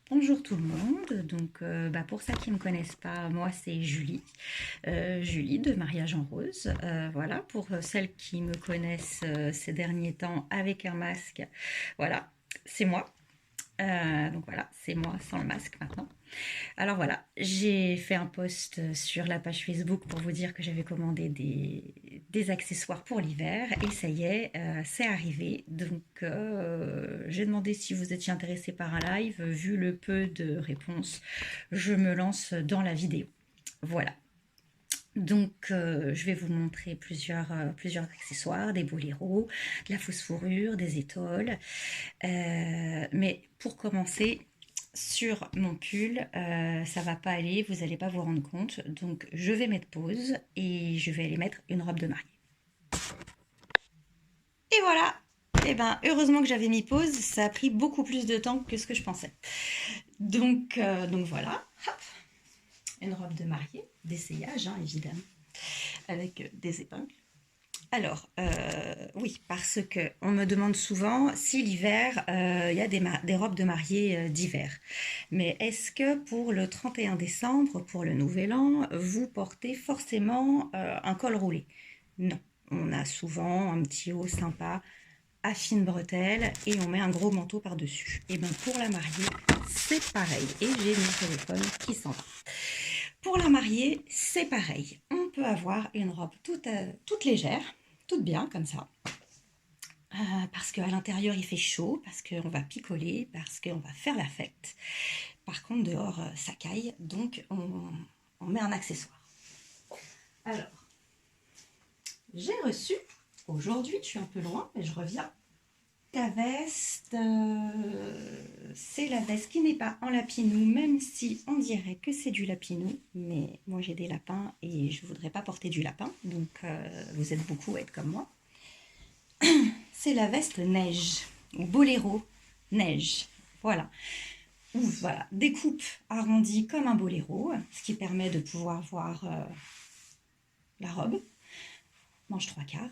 Bonjour tout le monde, donc pour ceux qui ne me connaissent pas, moi c'est Julie, Julie de Mariage en Rose. Voilà, pour celles qui me connaissent ces derniers temps avec un masque, voilà, c'est moi. Donc voilà, c'est moi sans le masque maintenant. Alors voilà, j'ai fait un post sur la page Facebook pour vous dire que j'avais commandé des accessoires pour l'hiver et ça y est, c'est arrivé. Donc j'ai demandé si vous étiez intéressé par un live. Vu le peu de réponses, je me lance dans la vidéo. Voilà. Donc, je vais vous montrer plusieurs accessoires, des boléros, de la fausse fourrure, des étoiles. Mais pour commencer, sur mon pull, ça va pas aller, vous n'allez pas vous rendre compte. Donc, je vais mettre pause et je vais aller mettre une robe de mariée. Et voilà. Et ben, heureusement que j'avais mis pause, ça a pris beaucoup plus de temps que ce que je pensais. Donc voilà. Hop. Une robe de mariée, d'essayage, hein, évidemment, avec des épingles. Alors, oui, parce que on me demande souvent si l'hiver, il y a des robes de mariée d'hiver. Mais est-ce que pour le 31 décembre, pour le Nouvel An, vous portez forcément un col roulé? Non. On a souvent un petit haut sympa à fine bretelle et on met un gros manteau par-dessus. Et bien pour la mariée, c'est pareil. Et j'ai mon téléphone qui s'en va. Pour la mariée, c'est pareil. On peut avoir une robe toute légère, toute bien comme ça. Parce qu'à l'intérieur il fait chaud, parce qu'on va picoler, parce qu'on va faire la fête. Par contre dehors ça caille, donc on met un accessoire. Alors, j'ai reçu, aujourd'hui je suis un peu loin, mais je reviens. La veste, c'est la veste qui n'est pas en lapinou, même si on dirait que c'est du lapinou. Mais moi j'ai des lapins et je ne voudrais pas porter du lapin, donc vous êtes beaucoup à être comme moi. C'est la veste neige, ou boléro neige. Voilà. Ou voilà, découpe arrondie comme un boléro, ce qui permet de pouvoir voir la robe. Manche 3/4.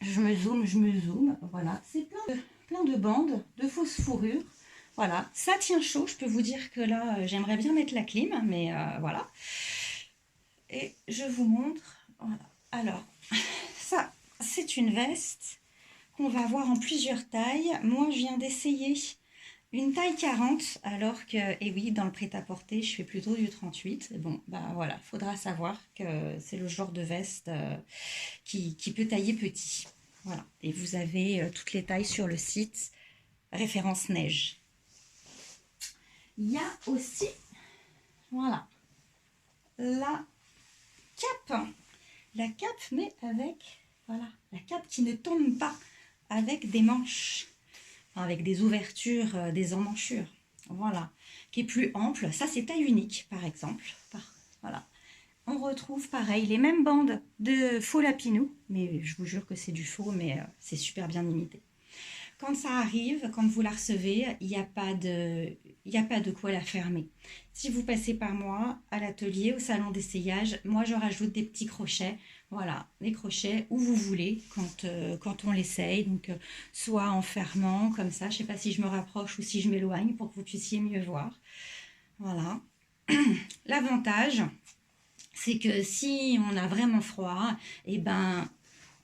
Je me zoome, voilà. C'est plein de bandes, de fausses fourrures. Voilà, ça tient chaud. Je peux vous dire que là, j'aimerais bien mettre la clim, mais voilà. Et je vous montre. Voilà. Alors, ça, c'est une veste qu'on va avoir en plusieurs tailles. Moi, je viens d'essayer une taille 40, alors que, et oui, dans le prêt-à-porter, je fais plutôt du 38. Bon, bah voilà, faudra savoir que c'est le genre de veste qui peut tailler petit. Voilà, et vous avez toutes les tailles sur le site, référence neige. Il y a aussi, voilà, la cape. La cape, mais avec, voilà, la cape qui ne tombe pas, avec des manches, avec des ouvertures, des emmanchures. Voilà, qui est plus ample. Ça, c'est taille unique, par exemple. Voilà. On retrouve pareil les mêmes bandes de faux lapinou, mais je vous jure que c'est du faux, mais c'est super bien imité. Quand ça arrive, quand vous la recevez, il n'y a pas de quoi la fermer. Si vous passez par moi à l'atelier, au salon d'essayage, moi je rajoute des petits crochets. Voilà, les crochets où vous voulez quand on l'essaye. Donc soit en fermant comme ça, je ne sais pas si je me rapproche ou si je m'éloigne pour que vous puissiez mieux voir. Voilà. L'avantage, c'est que si on a vraiment froid, et ben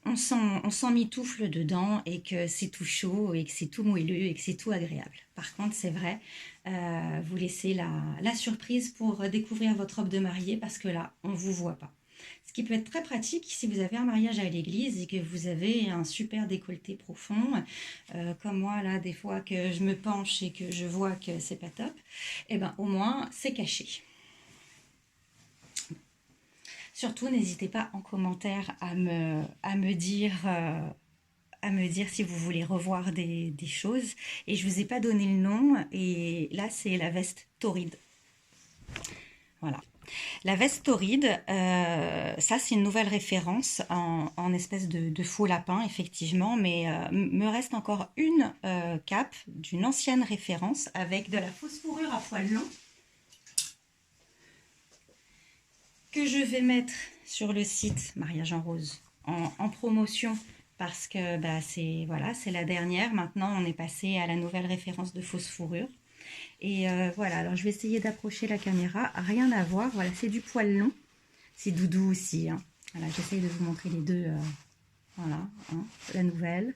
on s'en mitoufle dedans et que c'est tout chaud et que c'est tout moelleux et que c'est tout agréable. Par contre, c'est vrai, vous laissez la surprise pour découvrir votre robe de mariée parce que là, on ne vous voit pas. Ce qui peut être très pratique si vous avez un mariage à l'église et que vous avez un super décolleté profond, comme moi là, des fois que je me penche et que je vois que c'est pas top, et ben au moins c'est caché. Surtout, n'hésitez pas en commentaire à me dire si vous voulez revoir des choses. Et je ne vous ai pas donné le nom. Et là, c'est la veste tauride. Voilà. La veste tauride, ça c'est une nouvelle référence en espèce de faux lapin, effectivement. Mais me reste encore une cape d'une ancienne référence avec de la fausse fourrure à poil long que je vais mettre sur le site Mariage en Rose en promotion parce que bah, c'est voilà, c'est la dernière. Maintenant, on est passé à la nouvelle référence de fausse fourrure. Et voilà, alors je vais essayer d'approcher la caméra. Rien à voir, voilà, c'est du poil long. C'est doudou aussi, hein. Voilà, j'essaye de vous montrer les deux. Voilà, hein, la nouvelle,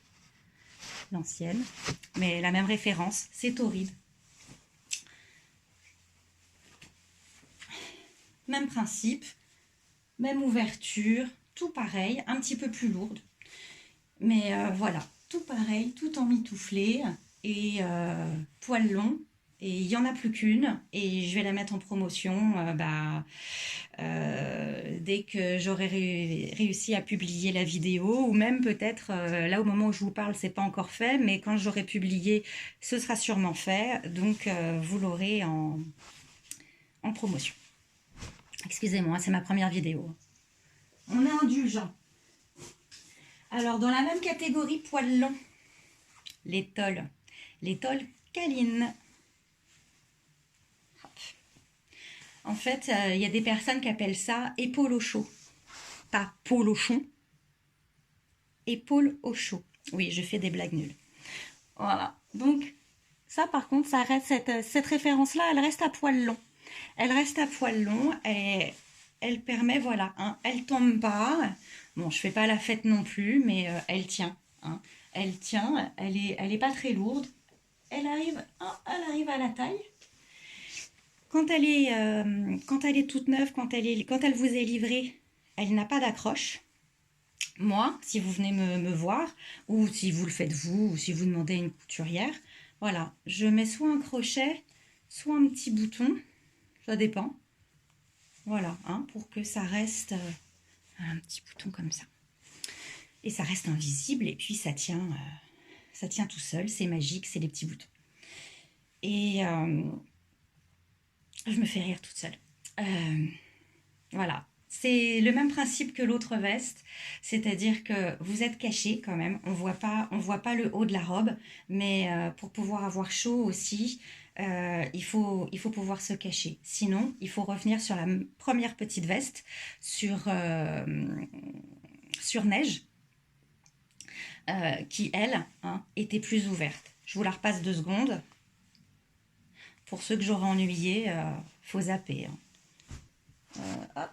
l'ancienne. Mais la même référence, c'est Tauride. Même principe, même ouverture, tout pareil, un petit peu plus lourde. Mais voilà, tout pareil, tout en mitouflé et poil long. Et il n'y en a plus qu'une et je vais la mettre en promotion dès que j'aurai réussi à publier la vidéo ou même peut-être là au moment où je vous parle c'est pas encore fait mais quand j'aurai publié ce sera sûrement fait donc vous l'aurez en promotion. Excusez-moi, c'est ma première vidéo. On est indulgent. Alors dans la même catégorie poil long, l'étole câline. En fait, il y a des personnes qui appellent ça épaule au chaud. Pas pôle au chon, épaule au chaud. Oui, je fais des blagues nulles. Voilà. Donc, ça par contre, ça reste cette référence-là, elle reste à poil long. Elle reste à poil long et elle permet, voilà, hein, elle tombe pas. Bon, je fais pas la fête non plus, mais elle tient. Hein. Elle tient, elle est pas très lourde. Elle arrive à la taille. Quand elle est toute neuve, quand elle vous est livrée, elle n'a pas d'accroche. Moi, si vous venez me voir, ou si vous le faites vous, ou si vous demandez à une couturière, voilà, je mets soit un crochet, soit un petit bouton, ça dépend. Voilà, hein, pour que ça reste un petit bouton comme ça. Et ça reste invisible, et puis ça tient tout seul, c'est magique, c'est les petits boutons. Et je me fais rire toute seule. Voilà, c'est le même principe que l'autre veste, c'est-à-dire que vous êtes caché quand même, on voit pas le haut de la robe, mais pour pouvoir avoir chaud aussi, il faut pouvoir se cacher. Sinon, il faut revenir sur la première petite veste, sur neige, qui elle hein, était plus ouverte. Je vous la repasse 2 secondes. Pour ceux que j'aurais ennuyés, faut zapper. Hein. Hop,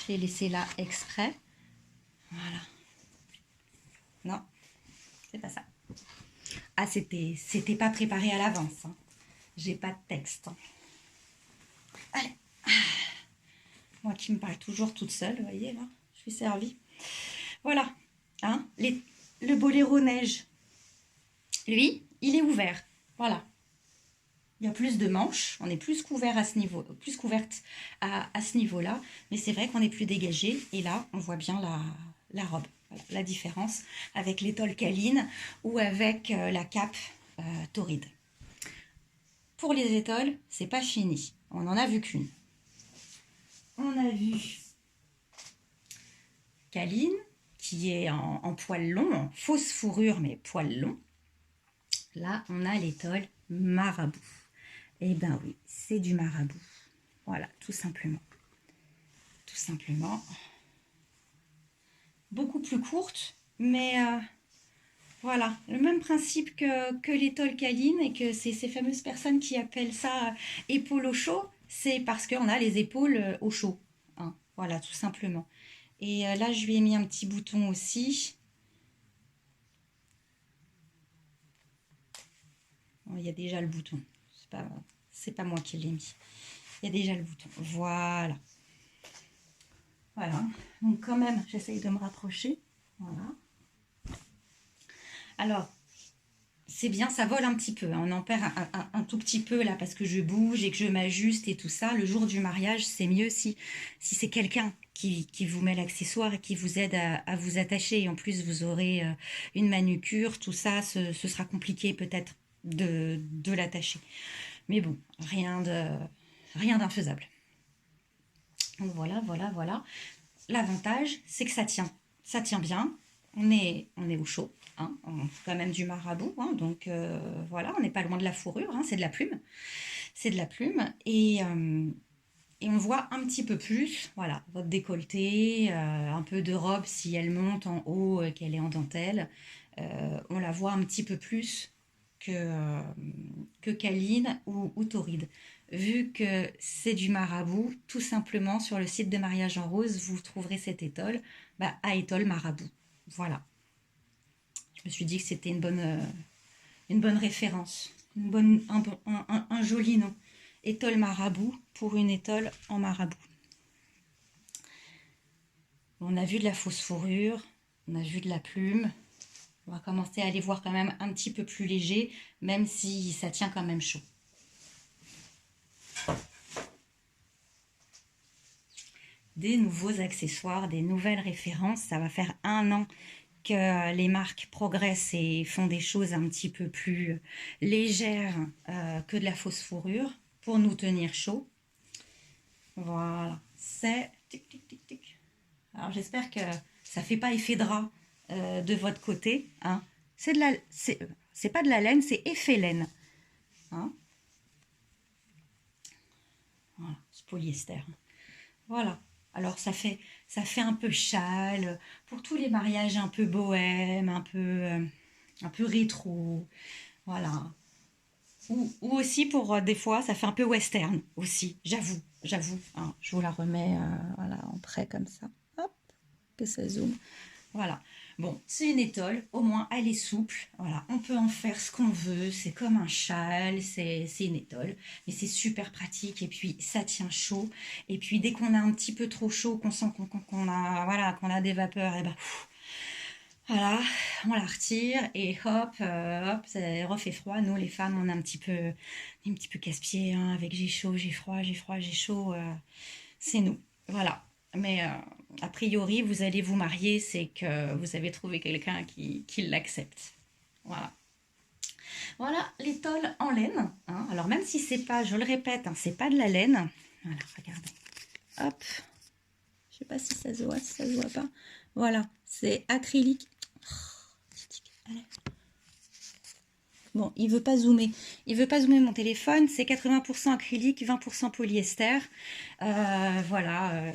je l'ai laissé là exprès. Voilà. Non, c'est pas ça. Ah, c'était pas préparé à l'avance. Hein. J'ai pas de texte. Hein. Allez. Moi qui me parle toujours toute seule, vous voyez là, je suis servie. Voilà. Hein, le boléro neige, lui, il est ouvert. Voilà. Il y a plus de manches, on est plus couvert à ce niveau, plus couverte à ce niveau-là, mais c'est vrai qu'on est plus dégagé et là on voit bien la robe, voilà, la différence avec l'étole câline ou avec la cape tauride. Pour les étoles, c'est pas fini, on en a vu qu'une. On a vu câline qui est en poil long, en fausse fourrure mais poil long. Là on a l'étole marabout. Eh ben oui, c'est du marabout. Voilà, tout simplement. Tout simplement. Beaucoup plus courte, mais voilà, le même principe que l'étole câline et que ces fameuses personnes qui appellent ça épaule au chaud, c'est parce qu'on a les épaules au chaud. Hein, voilà, tout simplement. Et là, je lui ai mis un petit bouton aussi. Bon, il y a déjà le bouton. C'est pas moi qui l'ai mis. Il y a déjà le bouton. Voilà. Voilà. Donc quand même, j'essaye de me rapprocher. Voilà. Alors, c'est bien, ça vole un petit peu. Hein. On en perd un tout petit peu là parce que je bouge et que je m'ajuste et tout ça. Le jour du mariage, c'est mieux si c'est quelqu'un qui vous met l'accessoire et qui vous aide à vous attacher. Et en plus, vous aurez une manucure, tout ça, ce sera compliqué peut-être de l'attacher. Mais bon, rien d'infaisable. Donc voilà. L'avantage, c'est que ça tient bien. On est au chaud, hein. On fait quand même du marabout, hein. Donc voilà, on n'est pas loin de la fourrure, hein. C'est de la plume. Et et on voit un petit peu plus, voilà, votre décolleté, un peu de robe si elle monte en haut, qu'elle est en dentelle. On la voit un petit peu plus que Caline ou Tauride. Vu que c'est du marabout, tout simplement sur le site de Mariage en Rose, vous trouverez cette étole, à étole marabout. Voilà. Je me suis dit que c'était une bonne référence, un joli nom. Étole marabout pour une étole en marabout. On a vu de la fausse fourrure, on a vu de la plume. On va commencer à les voir quand même un petit peu plus léger, même si ça tient quand même chaud. Des nouveaux accessoires, des nouvelles références. Ça va faire 1 an que les marques progressent et font des choses un petit peu plus légères que de la fausse fourrure pour nous tenir chaud. Voilà, c'est tic tic tic tic. Alors j'espère que ça fait pas effet drap de votre côté, hein. C'est pas de la laine, c'est effet laine, hein. Voilà, c'est polyester. Voilà. Alors ça fait un peu châle pour tous les mariages un peu bohème, un peu rétro, voilà. Ou aussi pour des fois ça fait un peu western aussi, j'avoue. Hein. Je vous la remets voilà, en prêt comme ça. Hop, que ça zoome. Voilà. Bon, c'est une étole, au moins elle est souple. Voilà, on peut en faire ce qu'on veut. C'est comme un châle, c'est une étole. Mais c'est super pratique et puis ça tient chaud. Et puis dès qu'on a un petit peu trop chaud, qu'on sent qu'on a, voilà, qu'on a des vapeurs, et ben voilà, on la retire et hop, hop, ça refait froid. Nous les femmes, on est un petit peu casse-pied, hein, avec j'ai chaud, j'ai froid, j'ai froid, j'ai chaud. C'est nous. Voilà. Mais a priori, vous allez vous marier, c'est que vous avez trouvé quelqu'un qui l'accepte. Voilà. Voilà l'étole en laine. Hein. Alors même si c'est pas, je le répète, hein, c'est pas de la laine. Voilà, regardez. Hop. Je sais pas si ça se voit, si ça se voit pas. Voilà, c'est acrylique. Allez. Bon, il veut pas zoomer. Il veut pas zoomer mon téléphone. C'est 80% acrylique, 20% polyester. Voilà.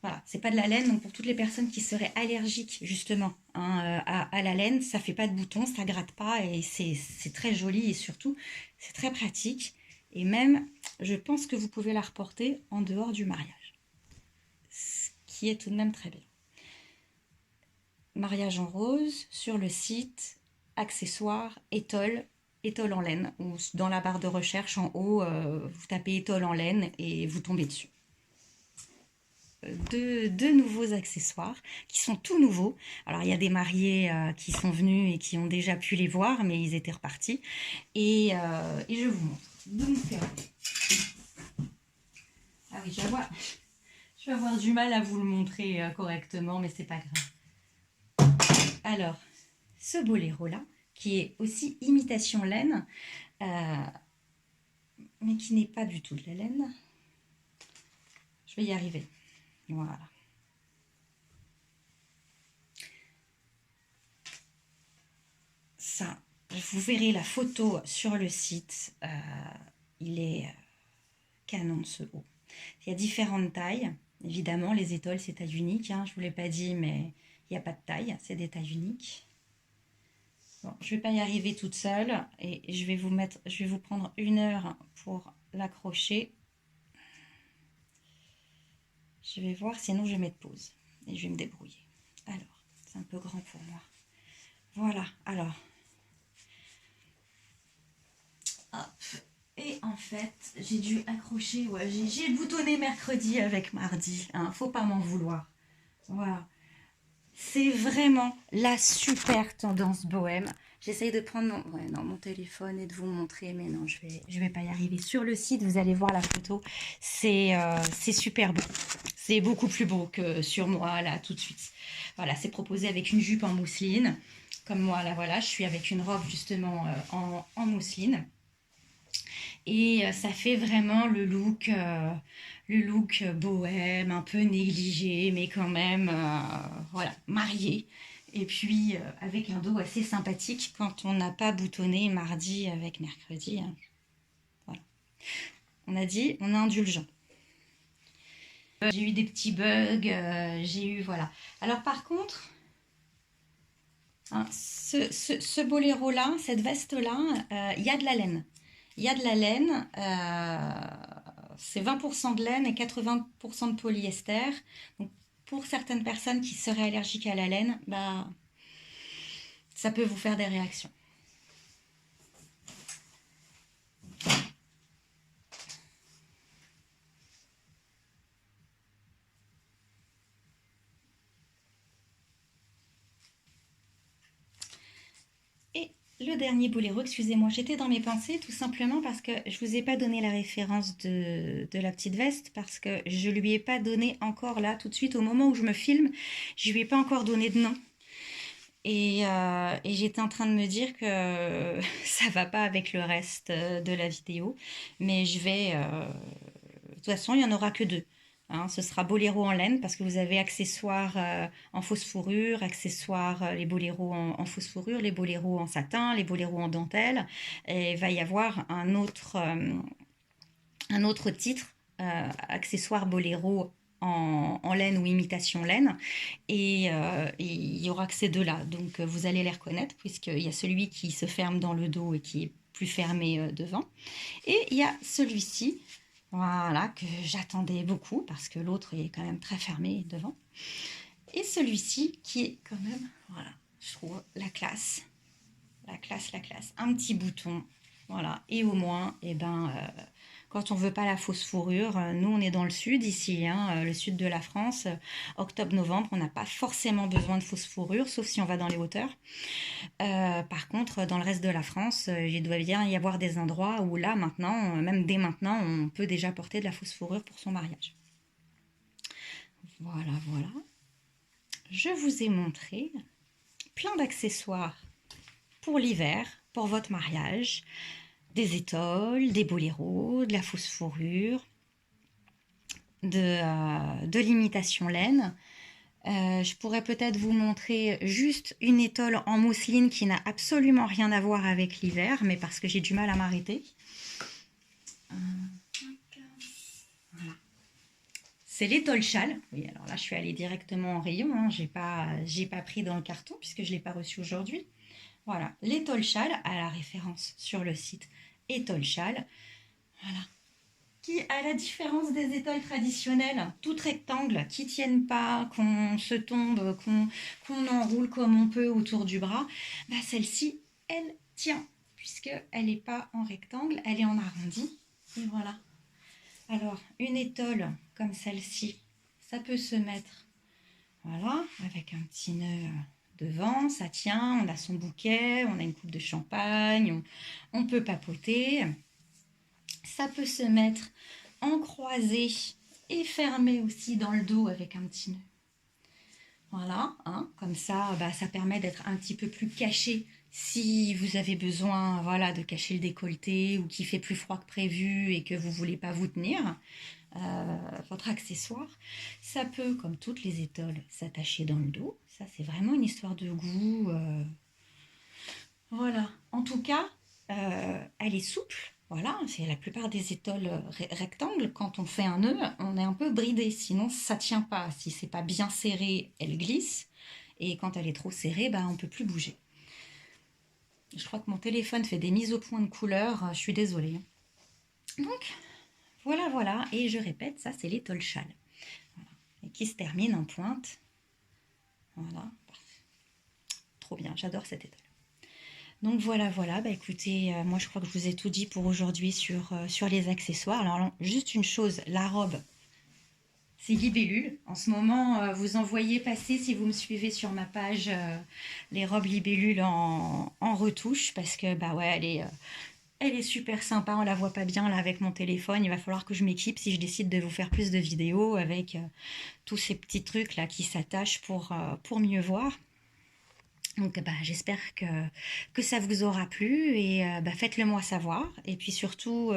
Voilà, c'est pas de la laine, donc pour toutes les personnes qui seraient allergiques justement hein, à la laine, ça fait pas de boutons, ça gratte pas et c'est très joli et surtout c'est très pratique. Et même, je pense que vous pouvez la reporter en dehors du mariage, ce qui est tout de même très bien. Mariage en rose, sur le site, accessoires, étole en laine, ou dans la barre de recherche en haut, vous tapez étole en laine et vous tombez dessus. Deux nouveaux accessoires qui sont tout nouveaux. Alors il y a des mariés qui sont venus et qui ont déjà pu les voir, mais ils étaient repartis. Et je vous montre. Donc, ah oui, je vais avoir du mal à vous le montrer correctement, mais c'est pas grave. Alors, ce boléro-là, qui est aussi imitation laine, mais qui n'est pas du tout de la laine. Je vais y arriver. Voilà. Ça, vous verrez la photo sur le site. Il est canon ce haut. Il y a différentes tailles. Évidemment, les étoiles, c'est taille unique. Hein, je ne vous l'ai pas dit, mais il n'y a pas de taille. C'est des tailles uniques. Bon, je ne vais pas y arriver toute seule. Et je vais vous prendre 1 heure pour l'accrocher. Je vais voir, sinon je vais mettre pause. Et je vais me débrouiller. Alors, c'est un peu grand pour moi. Voilà, alors. Hop. Et en fait, j'ai dû accrocher, ouais, j'ai boutonné mercredi avec mardi. Hein, faut pas m'en vouloir. Voilà. C'est vraiment la super tendance bohème. J'essaye de prendre mon téléphone et de vous montrer, mais non, je vais pas y arriver. Sur le site, vous allez voir la photo. C'est super beau. C'est beaucoup plus beau que sur moi, là, tout de suite. Voilà, c'est proposé avec une jupe en mousseline. Comme moi, là, voilà, je suis avec une robe, justement, en mousseline. Et ça fait vraiment le look bohème, un peu négligé, mais quand même, voilà, marié. Et puis, avec un dos assez sympathique quand on n'a pas boutonné mardi avec mercredi. Hein. Voilà. On a dit, on est indulgent. j'ai eu des petits bugs, j'ai eu, voilà. Alors par contre, hein, ce boléro-là, cette veste-là, il y a de la laine. Il y a de la laine, c'est 20% de laine et 80% de polyester. Donc, pour certaines personnes qui seraient allergiques à la laine, bah, ça peut vous faire des réactions. Et le dernier boléro, excusez-moi, j'étais dans mes pensées tout simplement parce que je vous ai pas donné la référence de la petite veste parce que je lui ai pas donné encore là tout de suite au moment où je me filme, je lui ai pas encore donné de nom. Et j'étais en train de me dire que ça va pas avec le reste de la vidéo, mais je vais. De toute façon, il y en aura que deux. Hein. Ce sera boléro en laine parce que vous avez accessoires en fausse fourrure, accessoires les boléros en fausse fourrure, les boléros en satin, les boléros en dentelle. Et il va y avoir un autre titre, accessoire boléro en laine ou imitation laine. Et il y aura que ces deux-là. Donc vous allez les reconnaître puisqu'il y a celui qui se ferme dans le dos et qui est plus fermé devant. Et il y a celui-ci, voilà, que j'attendais beaucoup parce que l'autre est quand même très fermé devant. Et celui-ci qui est quand même, voilà, je trouve la classe. La classe, la classe. Un petit bouton, voilà. Et au moins, eh ben, quand on veut pas la fausse fourrure, nous on est dans le sud ici, hein, le sud de la France, octobre-novembre, on n'a pas forcément besoin de fausse fourrure, sauf si on va dans les hauteurs. Par contre, dans le reste de la France, il doit bien y avoir des endroits où là maintenant, même dès maintenant, on peut déjà porter de la fausse fourrure pour son mariage. Voilà, voilà. Je vous ai montré plein d'accessoires pour l'hiver, pour votre mariage, des étoiles, des boléros, de la fausse fourrure, de l'imitation laine. Je pourrais peut-être vous montrer juste une étole en mousseline qui n'a absolument rien à voir avec l'hiver, mais parce que j'ai du mal à m'arrêter. Voilà. C'est l'étole châle. Oui, alors là, je suis allée directement en rayon. Hein. J'ai pas pris dans le carton puisque je ne l'ai pas reçu aujourd'hui. Voilà, l'étole châle à la référence sur le site étole châle. Voilà. Qui, à la différence des étoiles traditionnelles, toutes rectangles, qui tiennent pas, qu'on se tombe, qu'on enroule comme on peut autour du bras, bah celle-ci, elle tient, puisqu'elle n'est pas en rectangle, elle est en arrondi. Et voilà. Alors, une étole comme celle-ci, ça peut se mettre, voilà, avec un petit nœud devant, ça tient, on a son bouquet, on a une coupe de champagne, on peut papoter. Ça peut se mettre en croisé et fermé aussi dans le dos avec un petit nœud. Voilà, hein, comme ça, bah, ça permet d'être un petit peu plus caché si vous avez besoin, voilà, de cacher le décolleté ou qu'il fait plus froid que prévu et que vous ne voulez pas vous tenir. Votre accessoire, ça peut, comme toutes les étoles, s'attacher dans le dos. Ça, c'est vraiment une histoire de goût. Voilà. En tout cas, elle est souple. Voilà, c'est la plupart des étoles rectangles. Quand on fait un nœud, on est un peu bridé. Sinon, ça tient pas. Si c'est pas bien serré, elle glisse. Et quand elle est trop serrée, bah, on peut plus bouger. Je crois que mon téléphone fait des mises au point de couleur. Je suis désolée. Donc, voilà, voilà. Et je répète, ça, c'est l'étole châle. Voilà. Et qui se termine en pointe. Voilà. Trop bien, j'adore cette étole. Donc voilà, voilà, bah écoutez, moi je crois que je vous ai tout dit pour aujourd'hui sur les accessoires. Alors juste une chose, la robe, c'est Libellule. En ce moment, vous en voyez passer, si vous me suivez sur ma page, les robes Libellule en retouche, parce que bah ouais, elle est super sympa, on la voit pas bien là avec mon téléphone, il va falloir que je m'équipe si je décide de vous faire plus de vidéos avec tous ces petits trucs là qui s'attachent pour mieux voir. Donc bah, j'espère que ça vous aura plu et bah, faites-le moi savoir. Et puis surtout,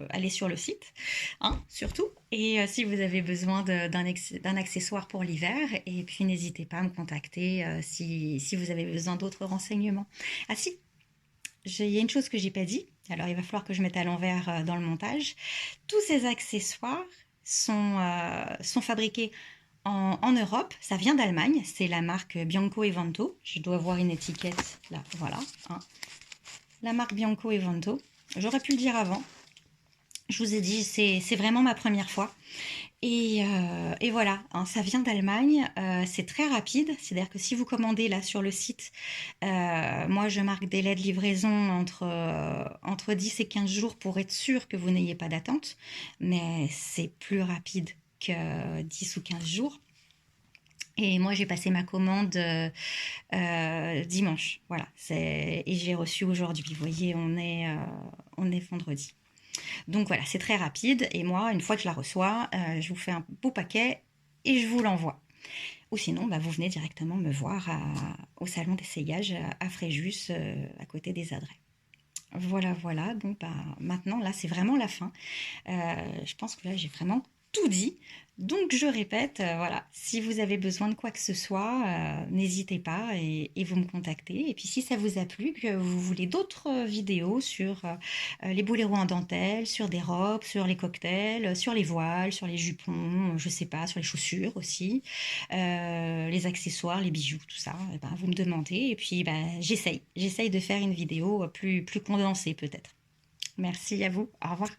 allez sur le site, hein, surtout. Et si vous avez besoin d'un accessoire pour l'hiver, et puis n'hésitez pas à me contacter si vous avez besoin d'autres renseignements. Ah si, il y a une chose que j'ai pas dit, alors il va falloir que je mette à l'envers dans le montage. Tous ces accessoires sont fabriqués en Europe. Ça vient d'Allemagne. C'est la marque Bianco e Vanto. Je dois avoir une étiquette là. Voilà. Hein. La marque Bianco e Vanto. J'aurais pu le dire avant. Je vous ai dit, c'est vraiment ma première fois. Et voilà, hein, ça vient d'Allemagne, c'est très rapide, c'est-à-dire que si vous commandez là sur le site, moi je marque des délais de livraison entre 10 et 15 jours pour être sûr que vous n'ayez pas d'attente, mais c'est plus rapide que 10 ou 15 jours. Et moi j'ai passé ma commande dimanche, voilà, et j'ai reçu aujourd'hui, vous voyez on est vendredi. Donc voilà, c'est très rapide. Et moi, une fois que je la reçois, je vous fais un beau paquet et je vous l'envoie. Ou sinon, bah, vous venez directement me voir au salon d'essayage à Fréjus, à côté des Adrets. Voilà, voilà. Donc bah, maintenant, là, c'est vraiment la fin. Je pense que là, j'ai vraiment tout dit. Donc je répète, voilà, si vous avez besoin de quoi que ce soit, n'hésitez pas et vous me contactez. Et puis si ça vous a plu, que vous voulez d'autres vidéos sur les boléros en dentelle, sur des robes, sur les cocktails, sur les voiles, sur les jupons, je sais pas, sur les chaussures aussi, les accessoires, les bijoux, tout ça, eh ben, vous me demandez et puis ben, j'essaye de faire une vidéo plus condensée peut-être. Merci à vous, au revoir.